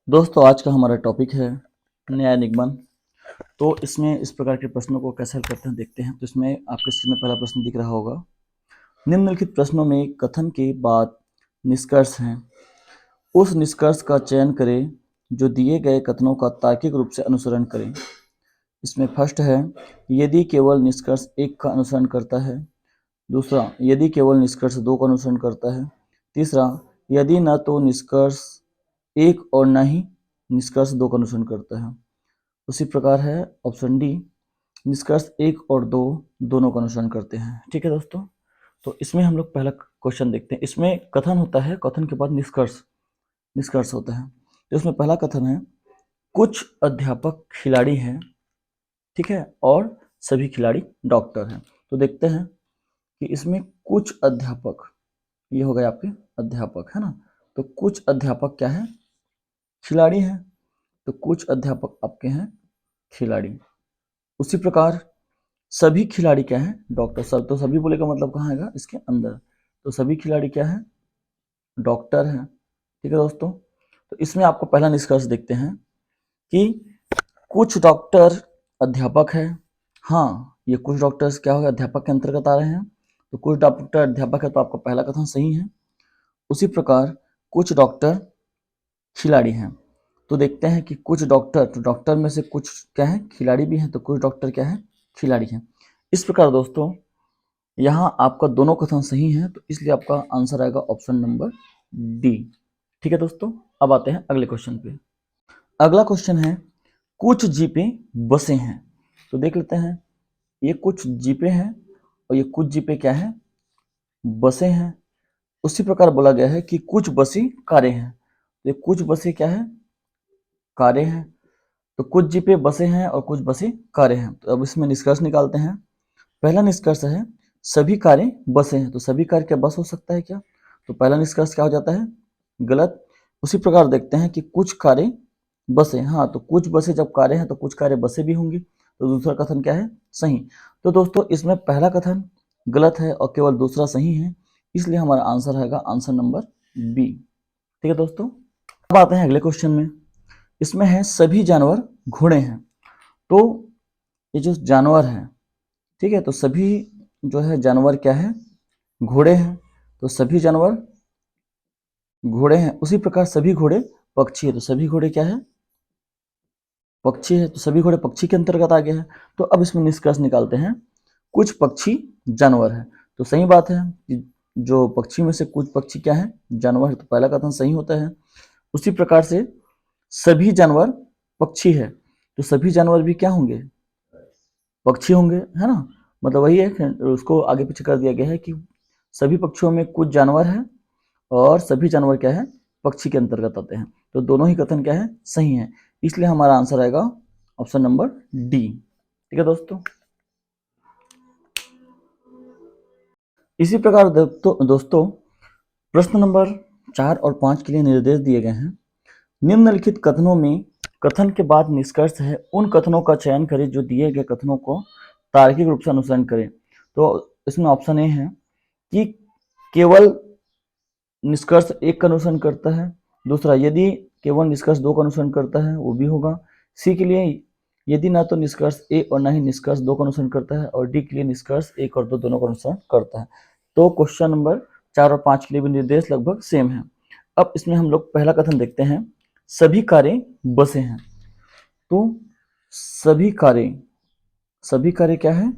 दोस्तों आज का हमारा टॉपिक है न्याय निगमन। तो इसमें इस प्रकार के प्रश्नों को कैसे हल करते हैं देखते हैं। तो इसमें आपके स्क्रीन में पहला प्रश्न दिख रहा होगा। निम्नलिखित प्रश्नों में कथन के बाद निष्कर्ष हैं, उस निष्कर्ष का चयन करें जो दिए गए कथनों का तार्किक रूप से अनुसरण करें। इसमें फर्स्ट है यदि केवल निष्कर्ष एक का अनुसरण करता है। दूसरा यदि केवल निष्कर्ष दो का अनुसरण करता है। तीसरा यदि न तो निष्कर्ष एक और न ही निष्कर्ष दो का अनुसरण करता है। उसी प्रकार है ऑप्शन डी, निष्कर्ष एक और दो दोनों का अनुसरण करते हैं। ठीक है दोस्तों, तो इसमें हम लोग पहला क्वेश्चन देखते हैं। इसमें कथन होता है, कथन के बाद निष्कर्ष निष्कर्ष होता है। तो इसमें पहला कथन है कुछ अध्यापक खिलाड़ी हैं, ठीक है, और सभी खिलाड़ी डॉक्टर हैं। तो देखते हैं कि इसमें कुछ अध्यापक, ये हो गए आपके अध्यापक, है ना। तो कुछ अध्यापक क्या है, खिलाड़ी हैं। तो कुछ अध्यापक आपके हैं खिलाड़ी। उसी प्रकार सभी खिलाड़ी क्या है, डॉक्टर। सब तो सभी बोले का मतलब कहाँ आएगा, इसके अंदर। तो सभी खिलाड़ी क्या है, डॉक्टर हैं। ठीक है दोस्तों, तो इसमें आपको पहला निष्कर्ष देखते हैं कि कुछ डॉक्टर अध्यापक है। हाँ, ये कुछ डॉक्टर्स क्या होगा, अध्यापक के अंतर्गत आ रहे हैं। तो कुछ डॉक्टर अध्यापक है, तो आपका पहला कथन सही है। उसी प्रकार कुछ डॉक्टर खिलाड़ी हैं। तो देखते हैं कि कुछ डॉक्टर, तो डॉक्टर में से कुछ क्या है, खिलाड़ी भी हैं। तो कुछ डॉक्टर क्या है, खिलाड़ी हैं। इस प्रकार दोस्तों यहाँ आपका दोनों कथन सही हैं, तो इसलिए आपका आंसर आएगा ऑप्शन नंबर डी। ठीक है दोस्तों, अब आते हैं अगले क्वेश्चन पे। अगला क्वेश्चन है कुछ जीपें बसें हैं। तो देख लेते हैं, ये कुछ जीपें हैं और ये कुछ जीपें क्या है, बसें हैं। उसी प्रकार बोला गया है कि कुछ बसें कारें हैं। तो ये कुछ बसें क्या है, कारें हैं। तो कुछ जीपें बसें हैं और कुछ बसें कारें हैं। तो अब इसमें निष्कर्ष निकालते हैं। पहला निष्कर्ष है सभी कारें बसें हैं। तो सभी कार क्या बस हो सकता है क्या? तो पहला निष्कर्ष क्या हो जाता है, गलत। उसी प्रकार देखते हैं कि कुछ कारें बसें, हाँ, तो कुछ बसें जब कारें हैं तो कुछ कारें बसें भी होंगी। तो दूसरा कथन क्या है, सही। तो दोस्तों इसमें पहला कथन गलत है और केवल दूसरा सही है, इसलिए हमारा आंसर रहेगा आंसर नंबर बी। ठीक है दोस्तों, अब आते हैं अगले क्वेश्चन में। इसमें है सभी जानवर घोड़े हैं। तो ये जो जानवर है, ठीक है, तो सभी जो है जानवर क्या है, घोड़े हैं। तो सभी जानवर घोड़े हैं। उसी प्रकार सभी घोड़े पक्षी है। तो सभी घोड़े क्या है, पक्षी है। तो सभी घोड़े पक्षी के अंतर्गत आ गए हैं। तो अब इसमें निष्कर्ष निकालते हैं, कुछ पक्षी जानवर है। तो सही बात है कि जो पक्षी में से कुछ पक्षी क्या है, जानवर है। तो पहला कथन सही होता है। उसी प्रकार से सभी जानवर पक्षी है। तो सभी जानवर भी क्या होंगे, पक्षी होंगे, है ना। मतलब वही है कि उसको आगे पीछे कर दिया गया है कि सभी पक्षियों में कुछ जानवर है और सभी जानवर क्या है, पक्षी के अंतर्गत आते हैं। तो दोनों ही कथन क्या है, सही है, इसलिए हमारा आंसर आएगा ऑप्शन नंबर डी। ठीक है दोस्तों, इसी प्रकार दोस्तों प्रश्न नंबर 4 और 5 के लिए निर्देश दिए गए हैं। निम्नलिखित कथनों में कथन के बाद निष्कर्ष है, उन कथनों का चयन करें जो दिए गए कथनों को तार्किक रूप से अनुसरण करें। तो इसमें ऑप्शन ए है कि केवल निष्कर्ष एक का अनुसरण करता है। दूसरा यदि केवल निष्कर्ष दो का अनुसरण करता है, वो भी होगा। सी के लिए यदि ना तो निष्कर्ष ए और ना ही निष्कर्ष दो का अनुसरण करता है, और डी के लिए निष्कर्ष एक और दो दोनों का अनुसरण करता है। तो क्वेश्चन नंबर 4 और 5 के लिए भी निर्देश लगभग सेम है। अब इसमें हम लोग पहला कथन देखते हैं, सभी कारें बसें हैं। तो सभी कारें क्या है,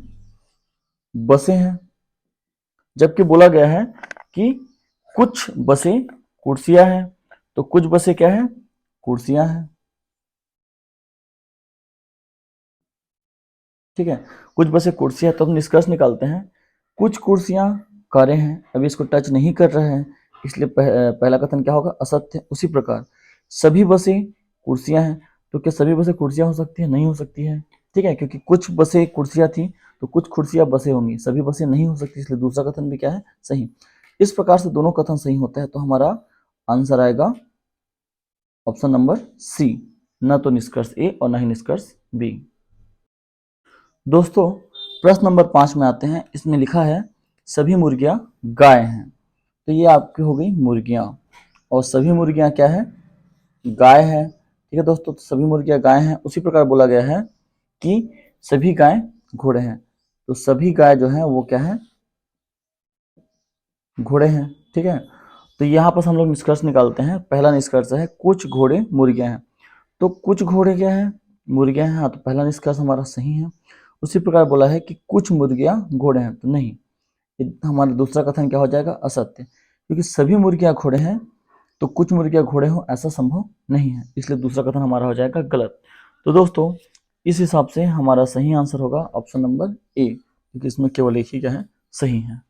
बसें हैं। जबकि बोला गया है कि कुछ बसें कुर्सियां हैं। तो कुछ बसें क्या है, कुर्सियां हैं। ठीक है, कुछ बसें कुर्सियां। तो हम निष्कर्ष निकालते हैं, कुछ कुर्सियां कारें हैं। अभी इसको टच नहीं कर रहे हैं, इसलिए पहला कथन क्या होगा, असत्य। उसी प्रकार सभी बसें कुर्सियां हैं। तो क्या सभी बसें कुर्सियां हो सकती है, नहीं हो सकती है। ठीक है, क्योंकि कुछ बसें कुर्सियां थी तो कुछ कुर्सियां बसें होंगी, सभी बसें नहीं हो सकती, इसलिए दूसरा कथन भी क्या है, सही। इस प्रकार से दोनों कथन सही होता है। तो हमारा आंसर आएगा ऑप्शन नंबर सी, न तो निष्कर्ष ए और न ही निष्कर्ष बी। दोस्तों प्रश्न नंबर 5 में आते हैं। इसमें लिखा है सभी मुर्गियां गाय हैं। तो ये आपकी हो गई मुर्गियां, और सभी मुर्गियां क्या है, गाय है। ठीक है दोस्तों, तो सभी मुर्गियां गाय हैं। उसी प्रकार बोला गया है कि सभी गाय घोड़े हैं, तो सभी गाय जो है वो क्या है, घोड़े हैं। ठीक है, तो यहाँ पर हम लोग निष्कर्ष निकालते हैं। पहला निष्कर्ष है कुछ घोड़े मुर्गियां हैं, तो कुछ घोड़े क्या है, मुर्गियां हैं। हाँ, तो पहला निष्कर्ष हमारा सही है। उसी प्रकार बोला है कि कुछ मुर्गियां घोड़े हैं, तो नहीं, हमारा दूसरा कथन क्या हो जाएगा, असत्य, क्योंकि सभी मुर्गियां घोड़े हैं तो कुछ मुर्गियां घोड़े हो ऐसा संभव नहीं है, इसलिए दूसरा कथन हमारा हो जाएगा गलत। तो दोस्तों इस हिसाब से हमारा सही आंसर होगा ऑप्शन नंबर ए, क्योंकि इसमें केवल एक ही क्या है, सही है।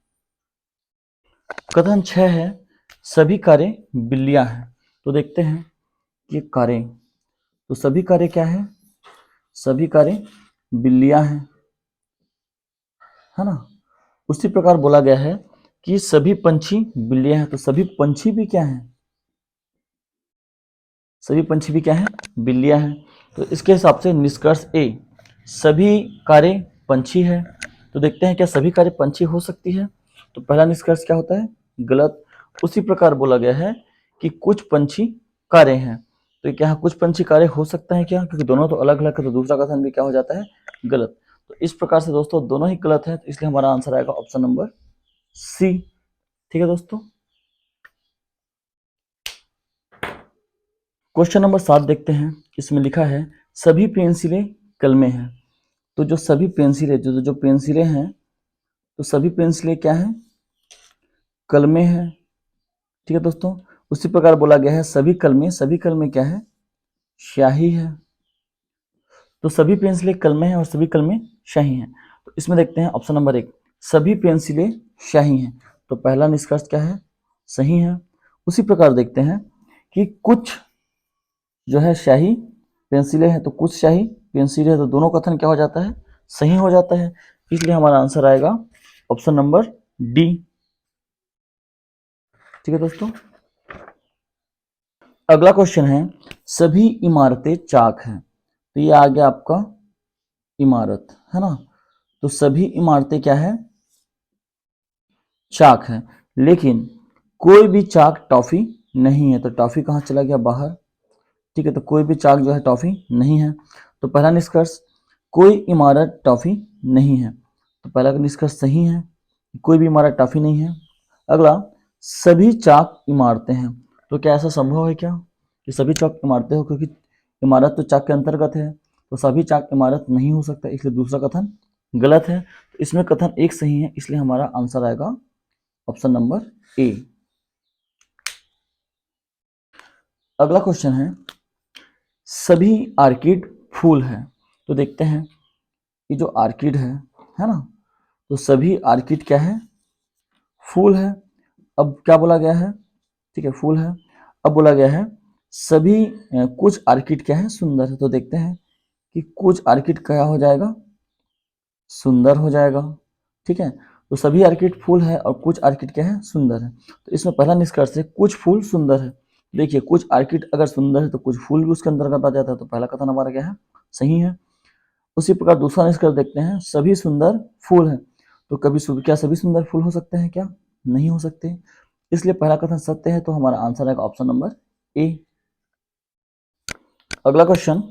कथन 6 है सभी कारें बिल्लियां हैं। तो देखते हैं कि कारें, तो सभी कारें क्या है, सभी कारें बिल्लियां हैं, है ना। उसी प्रकार बोला गया है कि सभी पंछी बिल्लियां हैं, तो सभी पंछी भी क्या हैं, सभी पंछी भी क्या हैं, बिल्लियां हैं। तो इसके हिसाब से निष्कर्ष ए, सभी कारें पंछी है। तो देखते हैं क्या सभी कारें पंछी हो सकती है, तो पहला निष्कर्ष क्या होता है, गलत। उसी प्रकार बोला गया है कि कुछ पंछी कारें हैं, तो क्या कुछ पंछी कारें हो सकता है क्या, क्योंकि दोनों तो अलग अलग है, तो दूसरा कथन भी क्या हो जाता है, गलत। तो इस प्रकार से दोस्तों दोनों ही गलत है, तो इसलिए हमारा आंसर आएगा ऑप्शन नंबर सी। ठीक है दोस्तों, क्वेश्चन नंबर 7 देखते हैं। इसमें लिखा है सभी पेंसिलें कलमे हैं। तो जो सभी पेंसिलें, जो पेंसिलें हैं, तो सभी पेंसिलें क्या हैं, कलमे हैं। ठीक है दोस्तों, उसी प्रकार बोला गया है सभी कलमे क्या है, स्याही है। तो सभी पेंसिलें कलमे हैं और सभी कलमे स्याही हैं। तो इसमें देखते हैं ऑप्शन नंबर 1, सभी पेंसिलें स्याही हैं। तो पहला निष्कर्ष क्या है, सही है। उसी प्रकार देखते हैं कि कुछ जो है स्याही पेंसिलें हैं, तो कुछ स्याही पेंसिलें हैं, तो दोनों कथन क्या हो जाता है, सही हो जाता है। इसलिए हमारा आंसर आएगा ऑप्शन नंबर डी। ठीक है दोस्तों, अगला क्वेश्चन है सभी इमारतें चाक हैं। तो ये आ गया आपका इमारत, है ना। तो सभी इमारतें क्या है, चाक है, लेकिन कोई भी चाक टॉफी नहीं है। तो टॉफी कहाँ चला गया, बाहर। ठीक है, तो कोई भी चाक जो है टॉफी नहीं है। तो पहला निष्कर्ष कोई इमारत टॉफी नहीं है, तो पहला निष्कर्ष सही है, कोई भी इमारत टॉफी नहीं है। अगला सभी चाक इमारतें हैं। तो क्या ऐसा संभव है क्या कि सभी चाक इमारतें हो, क्योंकि इमारत तो चाक के अंतर्गत है, तो सभी चाक इमारत नहीं हो सकता, इसलिए दूसरा कथन गलत है। तो इसमें कथन एक सही है, इसलिए हमारा आंसर आएगा ऑप्शन नंबर ए। अगला क्वेश्चन है सभी आर्किड फूल है। तो देखते हैं कि जो आर्किड है ना, तो सभी आर्किड क्या है, फूल है। अब क्या बोला गया है, ठीक है, फूल है। अब बोला गया है सभी कुछ आर्किड क्या है, सुंदर है। तो देखते हैं कि कुछ आर्किड क्या हो जाएगा, सुंदर हो जाएगा। ठीक है, तो सभी आर्किड फूल है और कुछ आर्किड क्या है, सुंदर है। तो इसमें पहला निष्कर्ष है कुछ फूल सुंदर है। देखिए कुछ आर्किड अगर सुंदर है तो कुछ फूल भी उसके अंतर्गत आ जाता है, तो पहला कथन हमारा क्या है, सही है। उसी प्रकार दूसरा निष्कर्ष देखते हैं सभी सुंदर फूल है। तो क्या सभी सुंदर फूल हो सकते हैं क्या, नहीं हो सकते, इसलिए पहला कथन सत्य है। तो हमारा आंसर आएगा ऑप्शन नंबर ए। अगला क्वेश्चन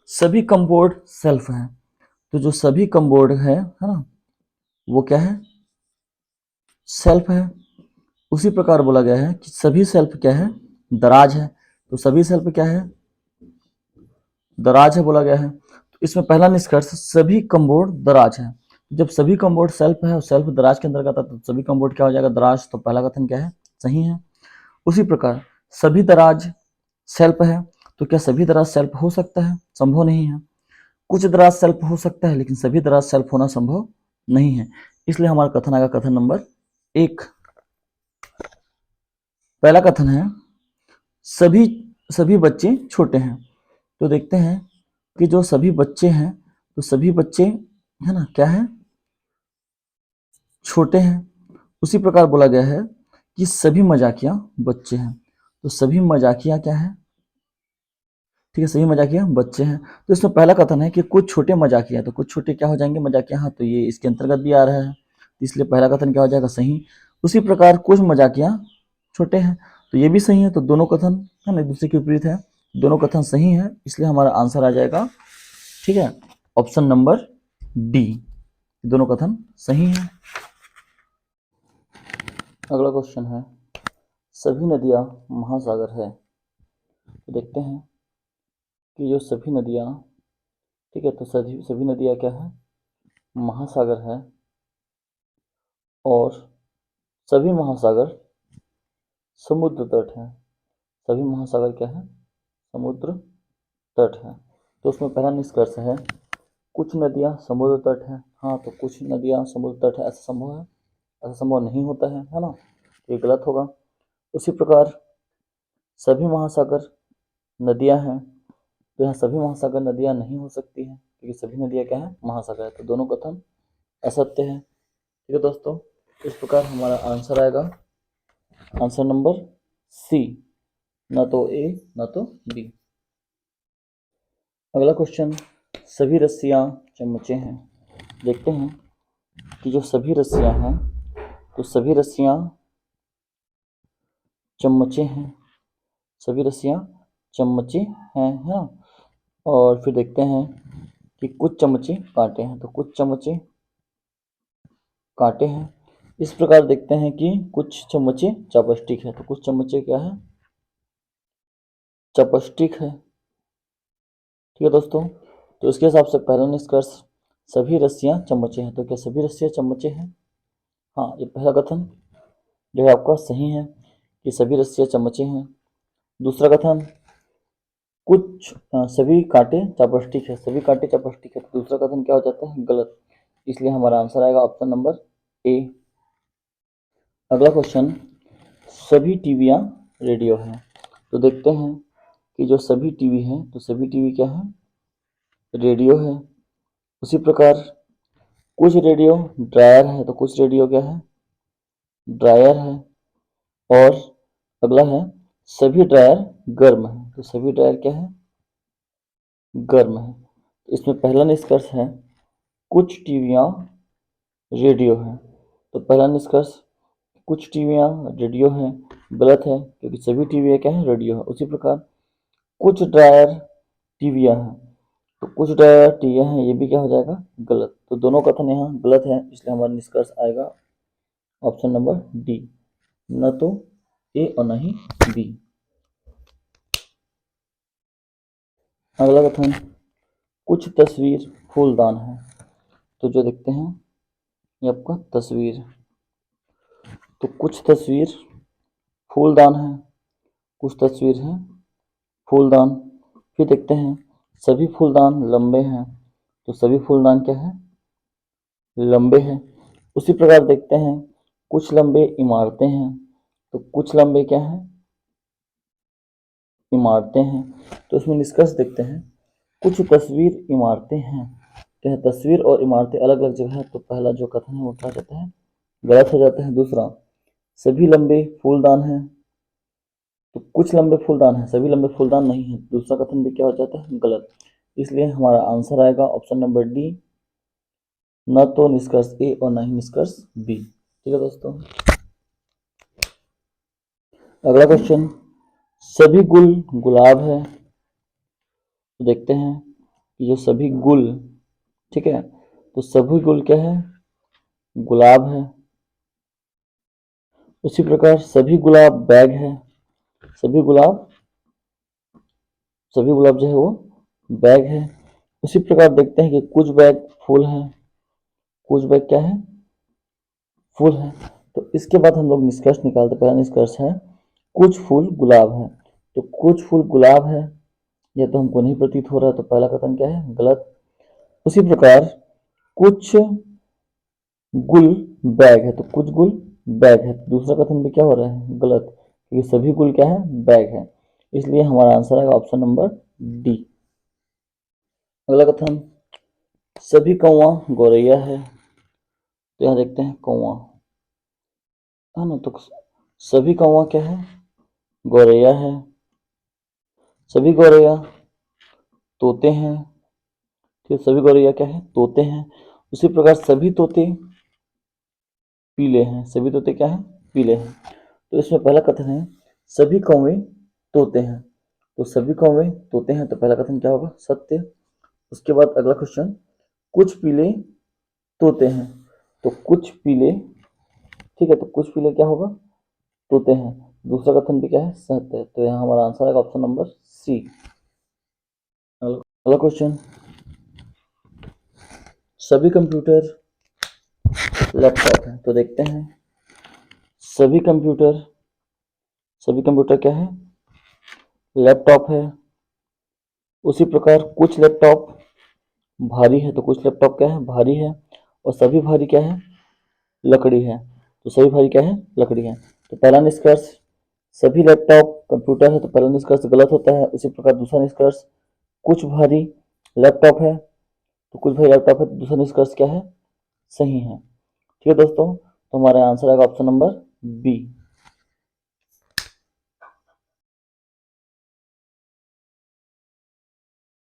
सभी कमबोर्ड सेल्फ है। तो जो सभी कमबोर्ड है ना, वो क्या है, सेल्फ है। उसी प्रकार बोला गया है कि सभी सेल्फ क्या है, दराज है। तो सभी सेल्फ क्या है, दराज है बोला गया है। तो इसमें पहला निष्कर्ष सभी कमबोर्ड दराज है। जब सभी कमबोर्ड सेल्फ है और सेल्फ दराज के अंतर्गत आता है, तो सभी कमबोर्ड क्या हो जाएगा, दराज। तो पहला कथन क्या है, सही है। उसी प्रकार सभी दराज सेल्फ है। तो क्या सभी दराज सेल्फ हो सकता है, संभव नहीं है। कुछ दराज सेल्फ हो सकता है, लेकिन सभी दराज सेल्फ होना संभव नहीं है, इसलिए हमारा कथन आएगा कथन नंबर 1। पहला कथन है सभी सभी बच्चे छोटे हैं। तो देखते हैं कि जो सभी बच्चे हैं, तो सभी बच्चे है ना क्या है, छोटे हैं। उसी प्रकार बोला गया है कि सभी मजाकिया बच्चे हैं। तो सभी मजाकिया क्या है, ठीक है, सभी मजाकिया बच्चे हैं। तो इसमें पहला कथन है कि कुछ छोटे मजाकिया, तो कुछ छोटे क्या हो जाएंगे, मजाकिया। हाँ, तो ये इसके अंतर्गत भी आ रहा है, इसलिए पहला कथन क्या हो जाएगा, सही। उसी प्रकार कुछ मजाकिया छोटे हैं, तो ये भी सही है। तो दोनों कथन है ना एक दूसरे के विपरीत है, दोनों कथन सही है, इसलिए हमारा आंसर आ जाएगा, ठीक है, ऑप्शन नंबर डी, दोनों कथन सही है। अगला क्वेश्चन है, सभी नदियां महासागर है। तो देखते हैं कि जो सभी नदियां, ठीक है, तो सभी नदियां क्या है, महासागर है, और सभी महासागर समुद्र तट है। सभी महासागर क्या है, समुद्र तट है। तो उसमें पहला निष्कर्ष है, कुछ नदियां समुद्र तट है। हाँ, तो कुछ नदियां समुद्र तट है, ऐसा संभव है? ऐसा संभव नहीं होता है ना, तो ये गलत होगा। उसी प्रकार सभी महासागर नदियां हैं, तो यहाँ सभी महासागर नदियां नहीं हो सकती हैं, क्योंकि सभी नदियां क्या है, महासागर है, तो दोनों कथन असत्य है। ठीक है दोस्तों, इस प्रकार हमारा आंसर आएगा, आंसर नंबर सी, ना तो ए ना तो बी। अगला क्वेश्चन, सभी रस्सियां चमचे हैं। देखते हैं कि जो सभी रस्सियां हैं, तो सभी रस्सियां चम्मचे हैं। सभी रस्सियां चम्मचे हैं, है ना। और फिर देखते हैं कि कुछ चमचे कांटे हैं, तो कुछ चमचे कांटे हैं। इस प्रकार देखते हैं कि कुछ चमचे चापस्टिक है, तो कुछ चमचे क्या है, चापस्टिक है। ठीक है दोस्तों, तो इसके हिसाब से पहला निष्कर्ष, सभी रस्सियां चम्मचे हैं। तो क्या सभी रस्सियां चम्मचे हैं? हाँ, ये पहला कथन जो है आपका सही है कि सभी रस्सियां चम्मचे हैं। दूसरा कथन, कुछ सभी कांटे चापस्टिक है, सभी कांटे चापस्टिक है, तो दूसरा कथन क्या हो जाता है, गलत। इसलिए हमारा आंसर आएगा ऑप्शन नंबर ए। अगला क्वेश्चन, सभी टीवियां रेडियो हैं। तो देखते हैं कि जो सभी टीवी हैं, तो सभी टीवी क्या है, रेडियो है। उसी प्रकार कुछ रेडियो ड्रायर है, तो कुछ रेडियो क्या है, ड्रायर है। और अगला है, सभी ड्रायर गर्म है, तो सभी ड्रायर क्या है, गर्म है। इसमें पहला निष्कर्ष है, कुछ टीवियां रेडियो है। तो पहला निष्कर्ष, कुछ टीवियां रेडियो है, गलत है, क्योंकि सभी टीवियां क्या है, रेडियो है। उसी प्रकार कुछ ड्रायर टीवियां हैं, तो कुछ ड्रायर टीवियां हैं, ये भी क्या हो जाएगा, गलत। तो दोनों कथन यहाँ गलत है, इसलिए हमारा निष्कर्ष आएगा ऑप्शन नंबर डी, न तो ए और न ही बी। अगला कथन, कुछ तस्वीर फूलदान है। तो जो देखते हैं ये आपका तस्वीर, तो कुछ तस्वीर फूलदान है, कुछ तस्वीर है फूलदान। फिर देखते हैं सभी फूलदान लंबे हैं, तो सभी फूलदान क्या है, लंबे हैं। उसी प्रकार देखते हैं कुछ लंबे इमारतें हैं, तो कुछ लंबे क्या है, इमारतें हैं। तो इसमें निष्कर्ष देखते हैं, कुछ तस्वीर इमारतें हैं, क्या है, तस्वीर और इमारतें अलग अलग जगह है, तो पहला जो कथन है वो क्या जाता है, गलत हो जाता है। दूसरा, सभी लंबे फूलदान हैं, तो कुछ लंबे फूलदान हैं, सभी लंबे फूलदान नहीं है, दूसरा कथन भी क्या हो जाता है, गलत। इसलिए हमारा आंसर आएगा ऑप्शन नंबर डी, न तो निष्कर्ष ए और न ही निष्कर्ष बी। ठीक है दोस्तों, अगला क्वेश्चन, सभी गुल गुलाब है। तो देखते हैं कि जो सभी गुल, ठीक है, तो सभी गुल क्या है, गुलाब है। उसी प्रकार सभी गुलाब बैग है, सभी गुलाब, सभी गुलाब जो है वो बैग है। उसी प्रकार देखते हैं कि कुछ बैग फूल है, कुछ बैग क्या है, फूल है। तो इसके बाद हम लोग निष्कर्ष निकालते, पहला निष्कर्ष है, कुछ फूल गुलाब है। तो कुछ फूल गुलाब है, यह तो हमको नहीं प्रतीत हो रहा है, तो पहला कथन क्या है, गलत। उसी प्रकार कुछ गुल बैग है, तो कुछ गुल बैग है, दूसरा कथन भी क्या हो रहा है, गलत, क्योंकि सभी गुल क्या है, बैग है। इसलिए हमारा आंसर है ऑप्शन नंबर डी। अगला कथन, सभी कौवा गौरैया है। तो यहाँ देखते हैं कौवा है ना, तो सभी कौवा क्या है, गौरैया है। सभी गौरैया तोते हैं, ठीक, सभी गौरैया क्या है, तोते हैं। उसी प्रकार सभी तोते पीले हैं, सभी तोते क्या है, पीले हैं। तो इसमें पहला कथन है, सभी कौवे तोते हैं। तो सभी कौवे तोते हैं, तो पहला कथन क्या होगा? सत्य। उसके बाद अगला क्वेश्चन, कुछ पीले तोते हैं, तो कुछ पीले, ठीक है, तो कुछ पीले क्या होगा? तोते हैं। दूसरा कथन भी क्या है? सत्य है। तो यहाँ हमारा आंसर आएगा ऑप्शन नंबर सी। अगला क्वेश्चन, सभी कंप्यूटर लैपटॉप है, तो देखते हैं सभी कंप्यूटर क्या है? लैपटॉप है। उसी प्रकार कुछ लैपटॉप भारी है, तो कुछ लैपटॉप क्या है? भारी है। और सभी भारी क्या है? लकड़ी है। तो सभी भारी क्या है? लकड़ी है। तो पहला निष्कर्ष, सभी लैपटॉप कंप्यूटर है, तो पहला निष्कर्ष गलत होता है। उसी प्रकार दूसरा निष्कर्ष, कुछ भारी लैपटॉप है, तो कुछ भारी लैपटॉप है, तो दूसरा निष्कर्ष क्या है? सही है। ठीक है दोस्तों, तो हमारा आंसर आएगा ऑप्शन नंबर बी।